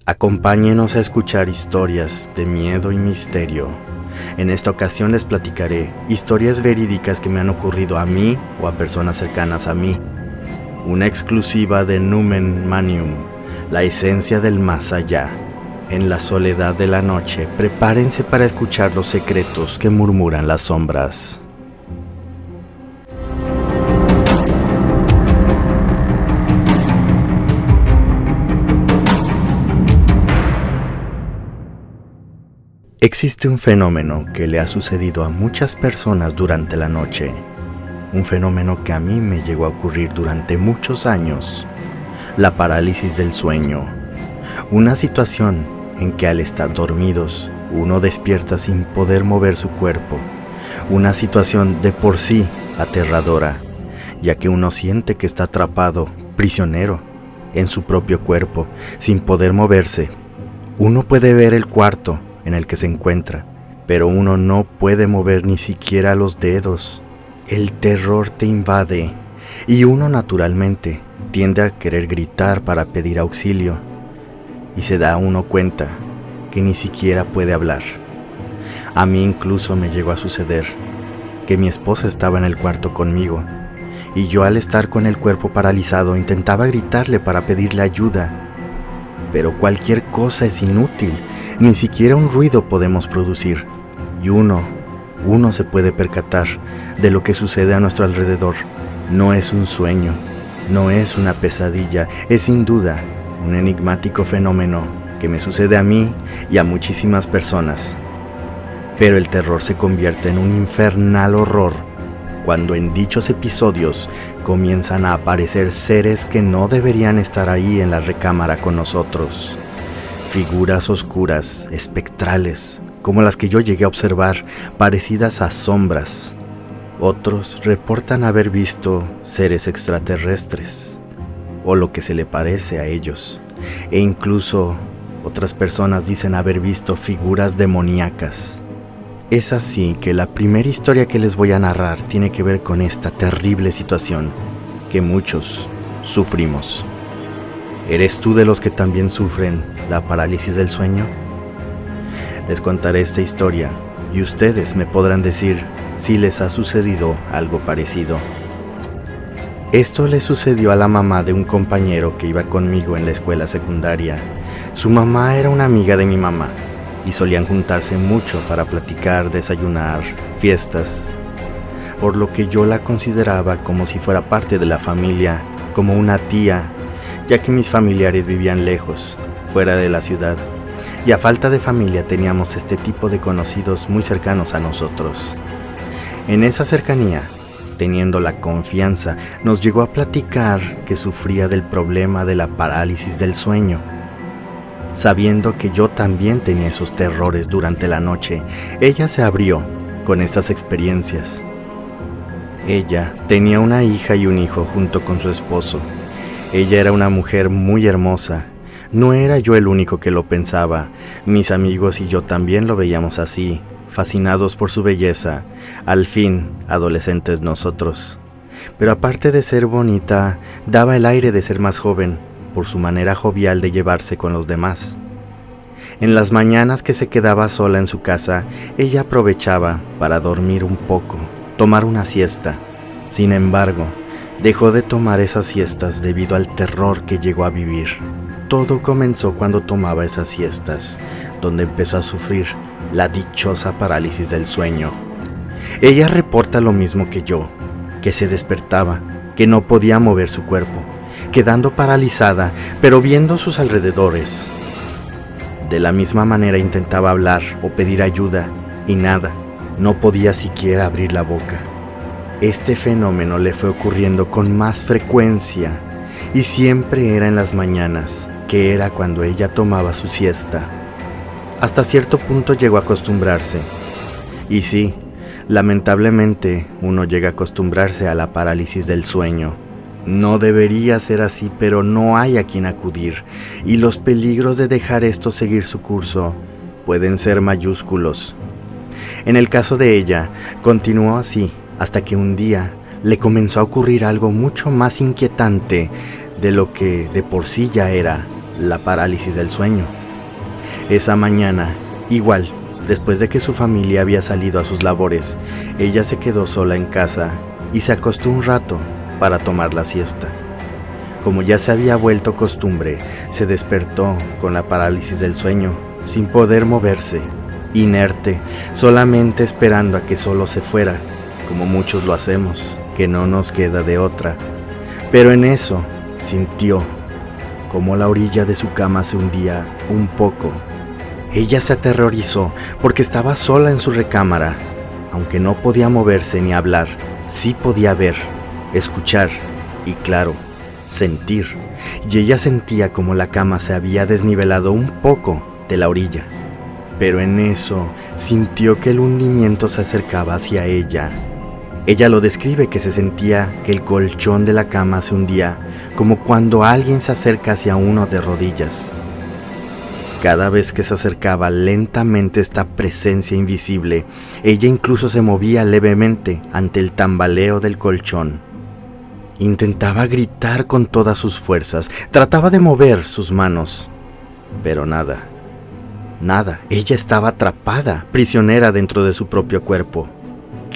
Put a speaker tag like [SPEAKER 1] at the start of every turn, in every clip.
[SPEAKER 1] Acompáñenos a escuchar historias de miedo y misterio. En esta ocasión les platicaré historias verídicas que me han ocurrido a mí o a personas cercanas a mí. Una exclusiva de Numen Manium, la esencia del más allá. En la soledad de la noche, prepárense para escuchar los secretos que murmuran las sombras. Existe un fenómeno que le ha sucedido a muchas personas durante la noche. Un fenómeno que a mí me llegó a ocurrir durante muchos años. La parálisis del sueño. Una situación en que al estar dormidos, uno despierta sin poder mover su cuerpo. Una situación de por sí aterradora, ya que uno siente que está atrapado, prisionero, en su propio cuerpo, sin poder moverse. Uno puede ver el cuarto en el que se encuentra, pero uno no puede mover ni siquiera los dedos. El terror te invade y uno naturalmente tiende a querer gritar para pedir auxilio y se da uno cuenta que ni siquiera puede hablar. A mí incluso me llegó a suceder que mi esposa estaba en el cuarto conmigo y yo, al estar con el cuerpo paralizado, intentaba gritarle para pedirle ayuda, pero cualquier cosa es inútil. Ni siquiera un ruido podemos producir, y uno se puede percatar de lo que sucede a nuestro alrededor. No es un sueño, no es una pesadilla, es sin duda un enigmático fenómeno que me sucede a mí y a muchísimas personas. Pero el terror se convierte en un infernal horror cuando en dichos episodios comienzan a aparecer seres que no deberían estar ahí en la recámara con nosotros. Figuras oscuras, espectrales, como las que yo llegué a observar, parecidas a sombras. Otros reportan haber visto seres extraterrestres, o lo que se le parece a ellos, e incluso otras personas dicen haber visto figuras demoníacas. Es así que la primera historia que les voy a narrar tiene que ver con esta terrible situación que muchos sufrimos. ¿Eres tú de los que también sufren la parálisis del sueño? Les contaré esta historia y ustedes me podrán decir si les ha sucedido algo parecido. Esto le sucedió a la mamá de un compañero que iba conmigo en la escuela secundaria. Su mamá era una amiga de mi mamá y solían juntarse mucho para platicar, desayunar, fiestas, por lo que yo la consideraba como si fuera parte de la familia, como una tía, ya que mis familiares vivían lejos, fuera de la ciudad, y a falta de familia teníamos este tipo de conocidos muy cercanos a nosotros. En esa cercanía, teniendo la confianza, nos llegó a platicar que sufría del problema de la parálisis del sueño. Sabiendo que yo también tenía esos terrores durante la noche, ella se abrió con estas experiencias. Ella tenía una hija y un hijo junto con su esposo. Ella era una mujer muy hermosa. No era yo el único que lo pensaba. Mis amigos y yo también lo veíamos así, fascinados por su belleza, al fin, adolescentes nosotros. Pero aparte de ser bonita, daba el aire de ser más joven, por su manera jovial de llevarse con los demás. En las mañanas que se quedaba sola en su casa, ella aprovechaba para dormir un poco, tomar una siesta. Sin embargo, dejó de tomar esas siestas debido al terror que llegó a vivir. Todo comenzó cuando tomaba esas siestas, donde empezó a sufrir la dichosa parálisis del sueño. Ella reporta lo mismo que yo, que se despertaba, que no podía mover su cuerpo, quedando paralizada, pero viendo sus alrededores. De la misma manera intentaba hablar o pedir ayuda, y nada, no podía siquiera abrir la boca. Este fenómeno le fue ocurriendo con más frecuencia, y siempre era en las mañanas, que era cuando ella tomaba su siesta. Hasta cierto punto llegó a acostumbrarse. Y sí, lamentablemente uno llega a acostumbrarse a la parálisis del sueño. No debería ser así, pero no hay a quien acudir, y los peligros de dejar esto seguir su curso pueden ser mayúsculos. En el caso de ella, continuó así hasta que un día le comenzó a ocurrir algo mucho más inquietante de lo que de por sí ya era la parálisis del sueño. Esa mañana, igual, después de que su familia había salido a sus labores, ella se quedó sola en casa y se acostó un rato para tomar la siesta. Como ya se había vuelto costumbre, se despertó con la parálisis del sueño, sin poder moverse, inerte, solamente esperando a que solo se fuera, como muchos lo hacemos, que no nos queda de otra. Pero en eso sintió como la orilla de su cama se hundía un poco. Ella se aterrorizó porque estaba sola en su recámara. Aunque no podía moverse ni hablar, sí podía ver, escuchar y, claro, sentir. Y ella sentía como la cama se había desnivelado un poco de la orilla. Pero en eso sintió que el hundimiento se acercaba hacia ella. Ella lo describe que se sentía que el colchón de la cama se hundía, como cuando alguien se acerca hacia uno de rodillas. Cada vez que se acercaba lentamente esta presencia invisible, ella incluso se movía levemente ante el tambaleo del colchón. Intentaba gritar con todas sus fuerzas, trataba de mover sus manos, pero nada. Nada, ella estaba atrapada, prisionera dentro de su propio cuerpo.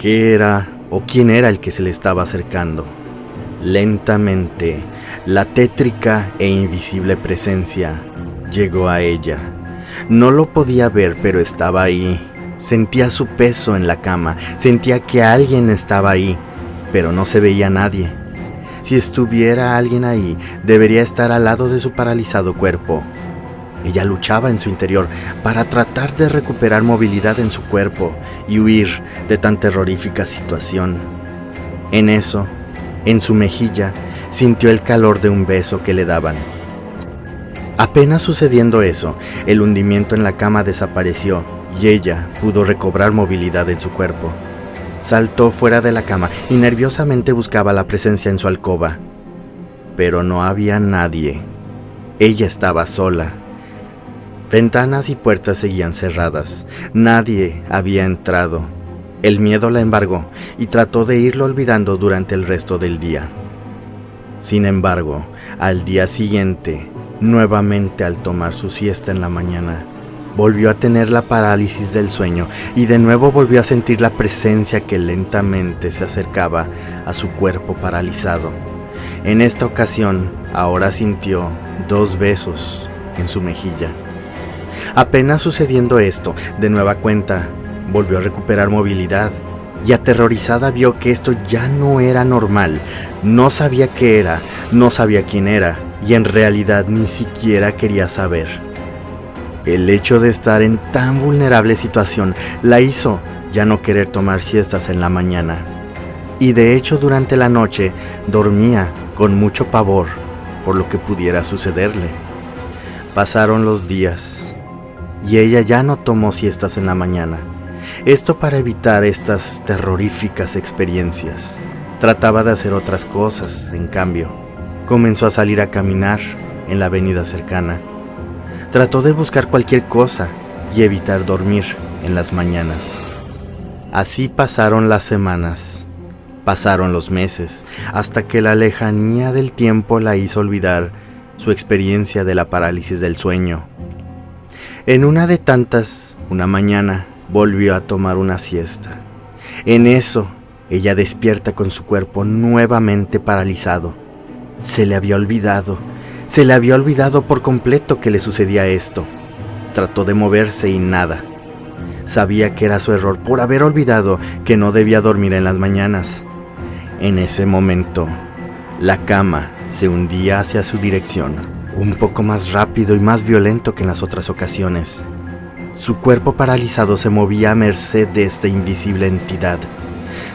[SPEAKER 1] ¿Qué era o quién era el que se le estaba acercando? Lentamente, la tétrica e invisible presencia llegó a ella. No lo podía ver, pero estaba ahí. Sentía su peso en la cama, sentía que alguien estaba ahí, pero no se veía nadie. Si estuviera alguien ahí, debería estar al lado de su paralizado cuerpo. Ella luchaba en su interior para tratar de recuperar movilidad en su cuerpo y huir de tan terrorífica situación. En eso, en su mejilla, sintió el calor de un beso que le daban. Apenas sucediendo eso, el hundimiento en la cama desapareció y ella pudo recobrar movilidad en su cuerpo. Saltó fuera de la cama y nerviosamente buscaba la presencia en su alcoba. Pero no había nadie. Ella estaba sola. Ventanas y puertas seguían cerradas. Nadie había entrado. El miedo la embargó y trató de irlo olvidando durante el resto del día. Sin embargo, al día siguiente, nuevamente al tomar su siesta en la mañana, volvió a tener la parálisis del sueño y de nuevo volvió a sentir la presencia que lentamente se acercaba a su cuerpo paralizado. En esta ocasión, ahora sintió 2 besos en su mejilla. Apenas sucediendo esto, de nueva cuenta, volvió a recuperar movilidad y aterrorizada vio que esto ya no era normal. No sabía qué era, no sabía quién era y en realidad ni siquiera quería saber. El hecho de estar en tan vulnerable situación la hizo ya no querer tomar siestas en la mañana. Y de hecho durante la noche dormía con mucho pavor por lo que pudiera sucederle. Pasaron los días y ella ya no tomó siestas en la mañana. Esto para evitar estas terroríficas experiencias. Trataba de hacer otras cosas, en cambio. Comenzó a salir a caminar en la avenida cercana. Trató de buscar cualquier cosa y evitar dormir en las mañanas. Así pasaron las semanas, pasaron los meses, hasta que la lejanía del tiempo la hizo olvidar su experiencia de la parálisis del sueño. En una de tantas, una mañana, volvió a tomar una siesta. En eso, ella despierta con su cuerpo nuevamente paralizado. Se le había olvidado por completo que le sucedía esto. Trató de moverse y nada. Sabía que era su error por haber olvidado que no debía dormir en las mañanas. En ese momento, la cama se hundía hacia su dirección, un poco más rápido y más violento que en las otras ocasiones. Su cuerpo paralizado se movía a merced de esta invisible entidad.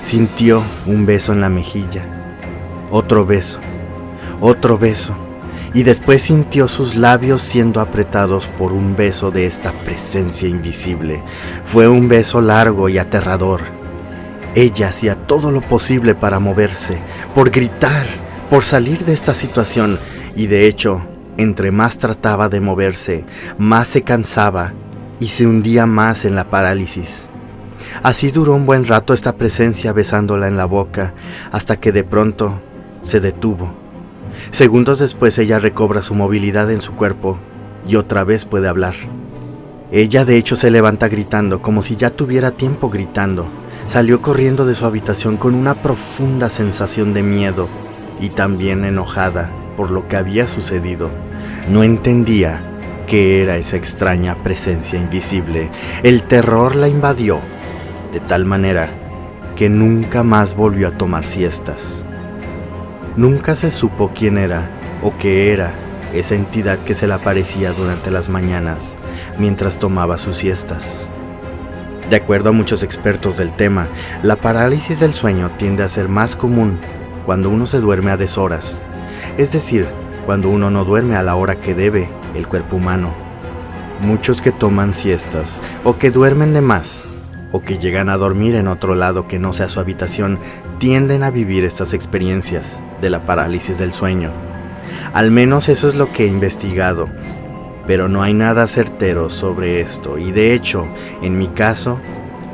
[SPEAKER 1] Sintió un beso en la mejilla, otro beso, y después sintió sus labios siendo apretados por un beso de esta presencia invisible. Fue un beso largo y aterrador. Ella hacía todo lo posible para moverse, por gritar, por salir de esta situación, y de hecho, entre más trataba de moverse, más se cansaba y se hundía más en la parálisis. Así duró un buen rato esta presencia besándola en la boca, hasta que de pronto se detuvo. Segundos después ella recobra su movilidad en su cuerpo y otra vez puede hablar. Ella de hecho se levanta gritando, como si ya tuviera tiempo gritando. Salió corriendo de su habitación con una profunda sensación de miedo y también enojada por lo que había sucedido. No entendía qué era esa extraña presencia invisible. El terror la invadió de tal manera que nunca más volvió a tomar siestas. Nunca se supo quién era o qué era esa entidad que se le aparecía durante las mañanas mientras tomaba sus siestas. De acuerdo a muchos expertos del tema, la parálisis del sueño tiende a ser más común cuando uno se duerme a deshoras, es decir, cuando uno no duerme a la hora que debe el cuerpo humano. Muchos que toman siestas o que duermen de más o que llegan a dormir en otro lado que no sea su habitación tienden a vivir estas experiencias de la parálisis del sueño. Al menos eso es lo que he investigado, pero no hay nada certero sobre esto y de hecho, en mi caso,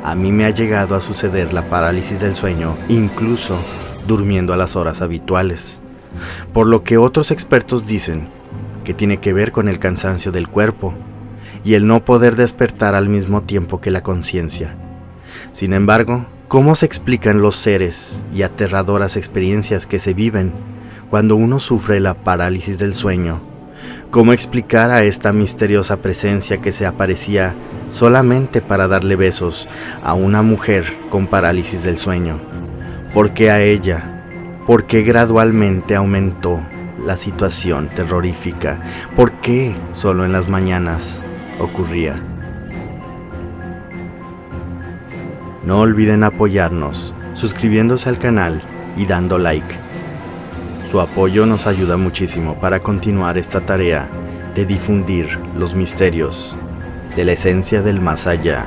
[SPEAKER 1] a mí me ha llegado a suceder la parálisis del sueño incluso durmiendo a las horas habituales, por lo que otros expertos dicen que tiene que ver con el cansancio del cuerpo y el no poder despertar al mismo tiempo que la conciencia. Sin embargo, ¿cómo se explican los seres y aterradoras experiencias que se viven cuando uno sufre la parálisis del sueño? ¿Cómo explicar a esta misteriosa presencia que se aparecía solamente para darle besos a una mujer con parálisis del sueño? ¿Por qué a ella? ¿Por qué gradualmente aumentó la situación terrorífica? ¿Por qué solo en las mañanas ocurría? No olviden apoyarnos suscribiéndose al canal y dando like. Su apoyo nos ayuda muchísimo para continuar esta tarea de difundir los misterios de la esencia del más allá.